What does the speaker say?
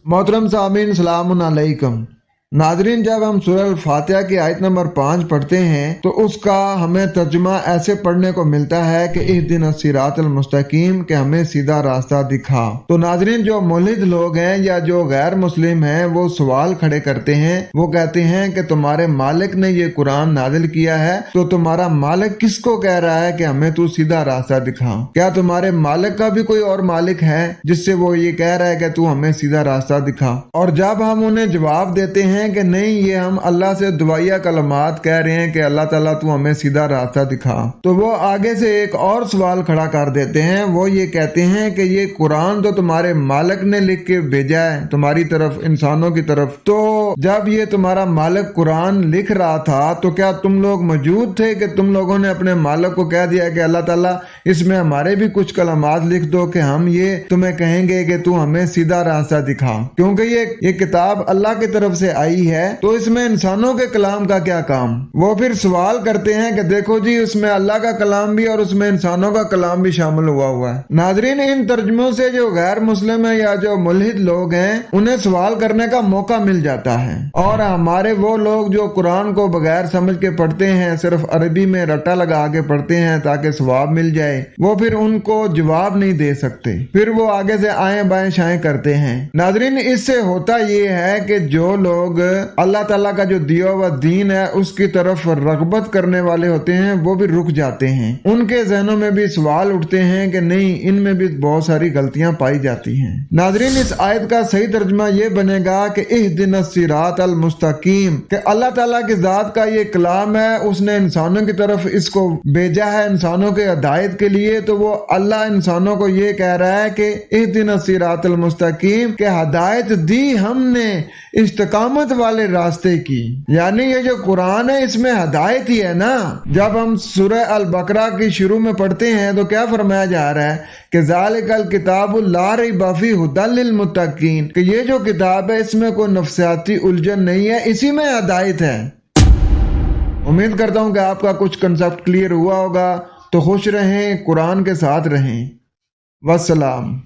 मोहतरम सामीन सलामुन अलैकुम। नाजरीन, जब हम सूरह अल-फातिहा की आयत नंबर 5 पढ़ते हैं तो उसका हमें तर्जुमा ऐसे पढ़ने को मिलता है कि इहदिना सिरातल मुस्तकीम, के हमें सीधा रास्ता दिखा। तो नाजरीन, जो मुल्हिद लोग हैं या जो गैर मुस्लिम हैं वो सवाल खड़े करते हैं। वो कहते हैं कि तुम्हारे मालिक ने ये कुरान नाजिल किया है तो तुम्हारा मालिक किसको कह रहा है कि हमें तू सीधा रास्ता दिखा? क्या तुम्हारे मालिक का भी कोई और मालिक है जिससे वो ये कह रहा है कि तू हमें सीधा रास्ता दिखा? और जब हम उन्हें जवाब देते हैं कि नहीं, ये हम अल्लाह से दुआया कलमात कह रहे हैं कि अल्लाह ताला तू हमें सीधा रास्ता दिखा, तो वो आगे से एक और सवाल खड़ा कर देते हैं। वो ये कहते हैं कि ये कुरान तो तुम्हारे मालिक ने लिख के भेजा है तुम्हारी तरफ, इंसानों की तरफ। तो जब ये तुम्हारा मालिक कुरान लिख रहा था तो क्या तुम लोग मौजूद थे कि तुम लोगों ने अपने मालिक को कह दिया कि अल्लाह ताला इसमें हमारे भी कुछ कलमात लिख दो कि हम ये तुम्हें कहेंगे कि तू हमें सीधा रास्ता दिखा? क्योंकि ये किताब अल्लाह की तरफ से आई है, तो इसमें इंसानों के कलाम का क्या काम? वो फिर सवाल करते हैं कि देखो जी, उसमें अल्लाह का कलाम भी और उसमें इंसानों का कलाम भी शामिल हुआ है। नाजरीन, इन तर्जुमों से जो गैर मुस्लिम है या जो मुल्हिद लोग हैं उन्हें सवाल करने का मौका मिल जाता है। और हमारे वो लोग जो कुरान को बगैर समझ के पढ़ते हैं, सिर्फ अरबी में रट्टा लगा के पढ़ते हैं ताकि सवाब मिल जाए, वो फिर उनको जवाब नहीं दे सकते, फिर वो आगे से आए बाएं शाएं करते हैं। नाजरीन, इससे होता ये है कि जो लोग अल्लाह ताला का जो दिया हुआ दीन है उसकी तरफ रगबत करने वाले होते हैं वो भी रुक जाते हैं। उनके जहनों में भी सवाल उठते हैं कि नहीं, इनमें भी बहुत सारी गलतियां पाई जाती हैं। नाजरीन, इस आयत का सही तर्जुमा ये बनेगा कि इहदिनस सिरातल मुस्तकीम, कि अल्लाह ताला की जात का ये कलाम है, उसने इंसानों की तरफ इसको भेजा है इंसानों के हिदायत के लिए। तो वो अल्लाह इंसानों को ये कह रहा है कि इहदिनस सिरातल मुस्तकीम, के हिदायत दी हमने इस्तिकामत वाले रास्ते की। यानी ये जो कुरान है इसमें हिदायत ही है ना। जब हम सूरह अल बकरा की शुरू में पढ़ते हैं तो क्या फरमाया जा रहा है कि ज़ालिकल किताबु ला रैब फीहि हुदल लिल मुत्तकीन, कि ये जो किताब है इसमें कोई नफसियाती उलझन नहीं है, इसी में हिदायत है। उम्मीद करता हूँ कि आपका कुछ कंसेप्ट क्लियर हुआ होगा। तो खुश रहें, कुरान के साथ रहें। वस्सलाम।